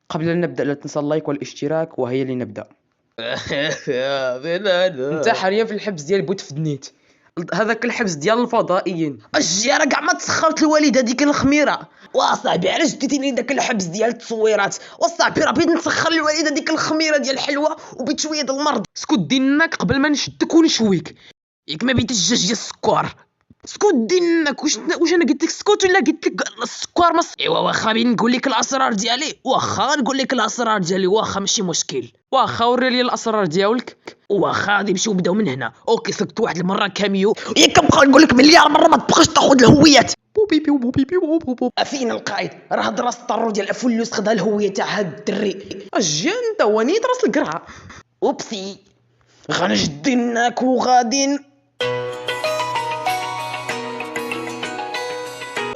قبل أن نبدأ لا تنسى اللايك والاشتراك وهيا لنبدأ. انت حاليا في الحبس ديال بوتفدنيت، هذاك الحبس ديال الفضائيين. اجي راه كاع ما تسخرت الوالده ديك الخميره. واصاحبي علاش ديتيني داك الحبس ديال التصويرات؟ واصاحبي راه بغيت نسخر الوالده ديك الخميره ديال الحلوى وبيت شويه د المرض. اسكت دينك قبل ما نشدك ونشويك. ياك ما بيت الجاج ديال السكر. اسكت دينك. واش انا قلت لك اسكت ولا قلت لك السكر ايوا واخا بين نقول لك الاسرار ديالي، واخا نقول لك الاسرار ديالي، واخا ماشي مشكل. واخا وري لي الاسرار ديالك. واخا غادي نمشيو نبداو من هنا. اوكي سكت واحد المره كاميو ياك كنبقى نقول لك مليار مره ما تبقاش تاخذ الهويات. بوبي بوبي بوبي. افين القائد راه درس الطرو ديال افلوس خدا الهويه تاع هاد الدري. اجي انت ونيت راس القرعه. اوبسي غنجدناك وغادي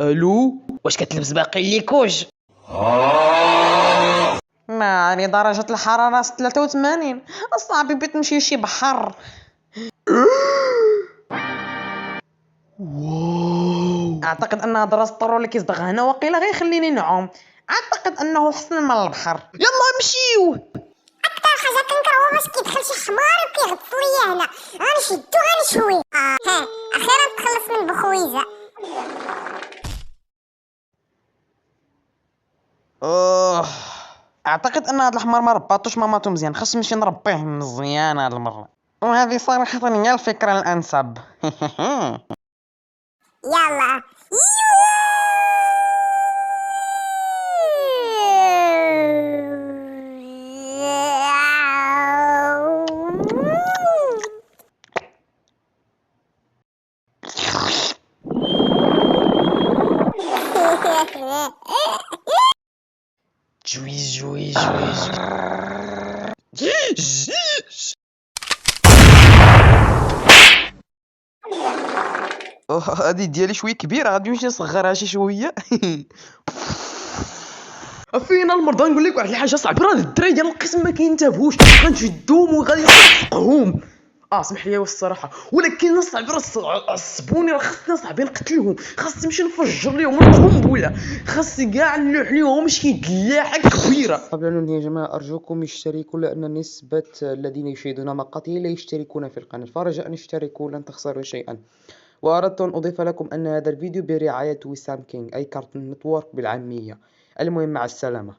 الو. واش كتلبس باقي ليكوج؟ ناري درجة الحرارة 83. أصاحبي بغيت نمشي لشي بحر. واو. أعتقد أن هاد راس الطرو اللي كيصدغ هنا وقيلا غيخليني نعوم. أعتقد أنه أحسن من البحر. يلا نمشيو. اكثر حاجه كنكرهو باش كيدخل شي حمار وكيغطس ليا هنا، غنشدو غنشوي. ها اخيرا تخلص من بخويزه. أعتقد أن هاد الحمار ما رباطوش ماماتو مزيان، خاص نمشي نربيه مزيان هاد المرة. وهذه صراحة هي الفكرة الأنسب. يلا جوي جوي جوي هادي ديالي شويه كبيره، غادي نمشي نصغرها شي شويه. فين المرضى؟ نقول لك واحد الحاجه صعيبه، راه الدراري ديال القسم ما كينتبهوش، غنشدوهم وغادي نصفقهم. اسمح لي والصراحه، ولكن صعيب راه عصبوني، راه خاصني صاحبي نقتلهم، خاصني نمشي نفجر لهم القنبله، خاصني كاع نلوح لهم شي دلاحه كبيره. قبل ان ننهي يا جماعه ارجوكم اشتركوا، لان نسبه الذين يشاهدون مقاطعي لا يشتركون في القناه، فرجاء اشتركوا لن تخسروا شيئا. وأردت أن أضيف لكم أن هذا الفيديو برعاية وسام كينج أي كارتون نتورك بالعامية. المهم مع السلامة.